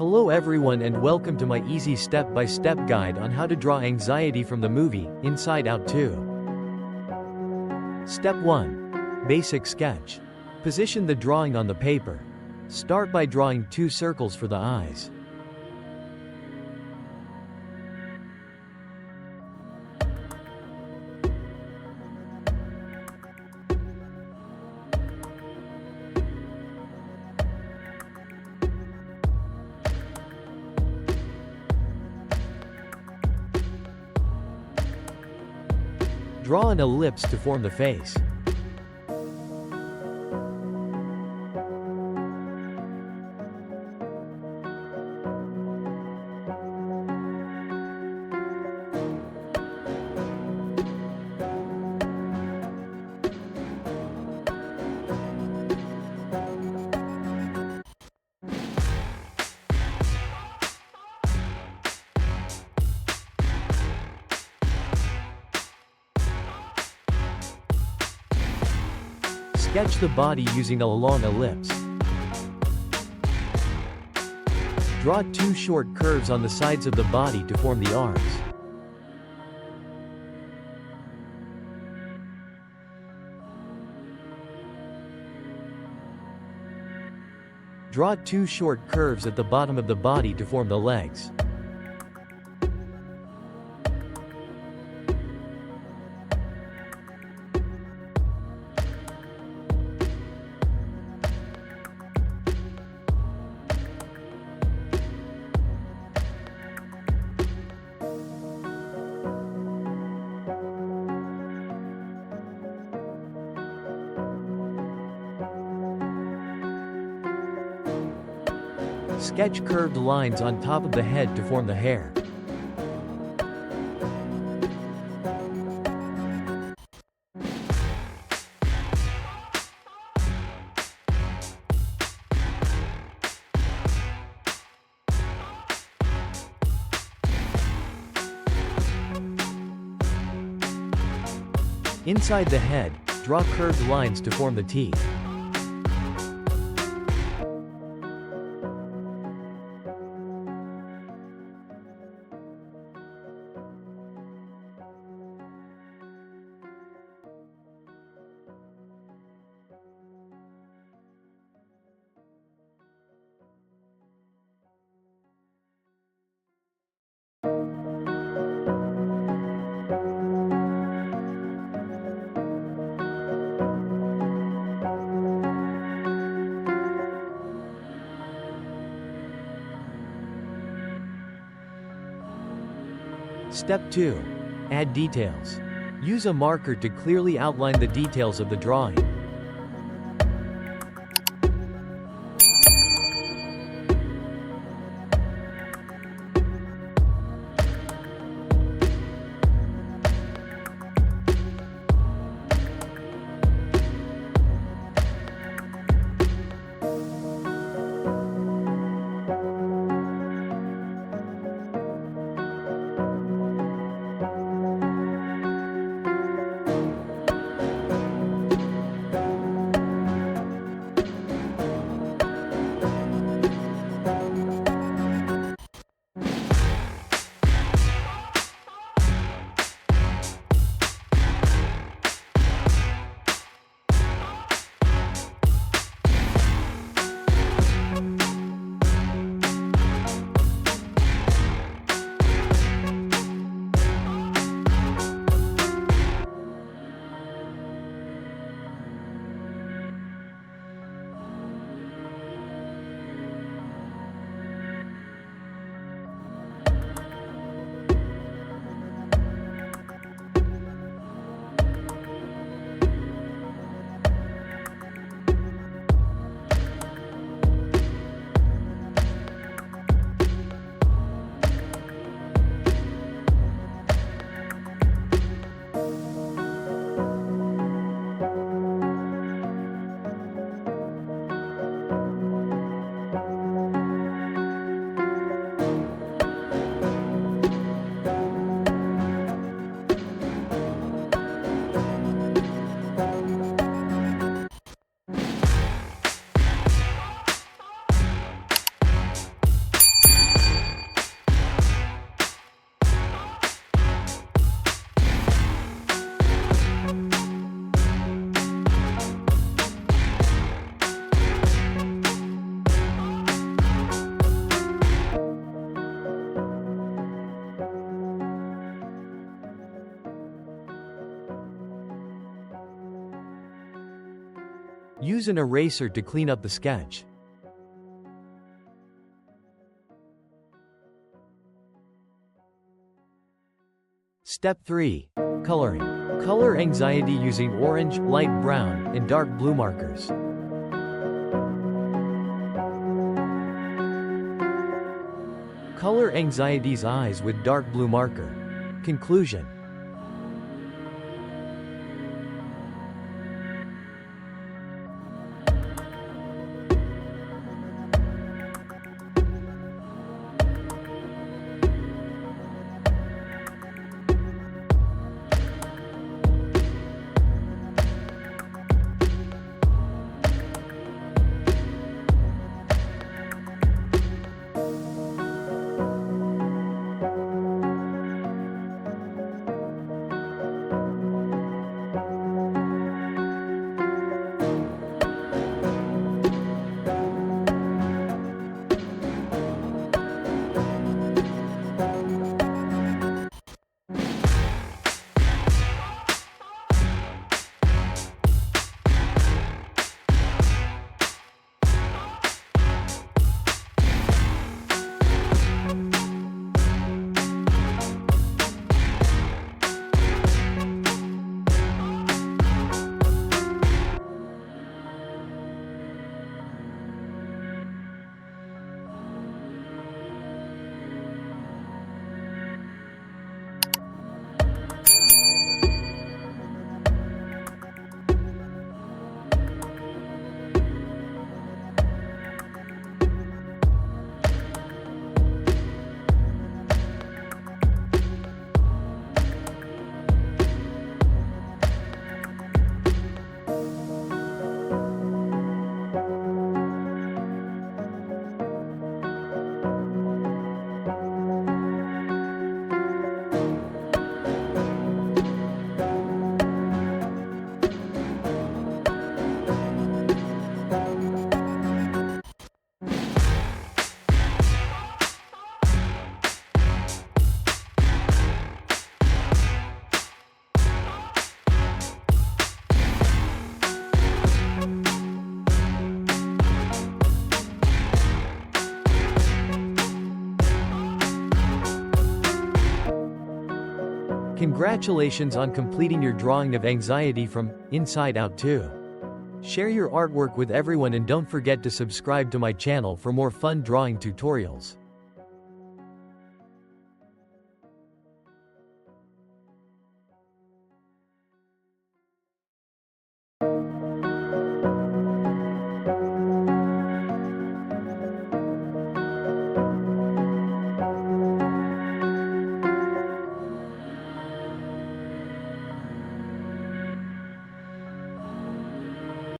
Hello everyone and welcome to my easy step-by-step guide on how to draw anxiety from the movie, Inside Out 2. Step 1. Basic sketch. Position the drawing on the paper. Start by drawing 2 circles for the eyes. Draw an ellipse to form the face. Sketch the body using a long ellipse. Draw 2 short curves on the sides of the body to form the arms. Draw 2 short curves at the bottom of the body to form the legs. Sketch curved lines on top of the head to form the hair. Inside the head, draw curved lines to form the teeth. Step 2. Add details. Use a marker to clearly outline the details of the drawing. Use an eraser to clean up the sketch. Step 3. Coloring. Color anxiety using orange, light brown, and dark blue markers. Color anxiety's eyes with dark blue marker. Conclusion. Congratulations on completing your drawing of anxiety from Inside Out 2. Share your artwork with everyone and don't forget to subscribe to my channel for more fun drawing tutorials.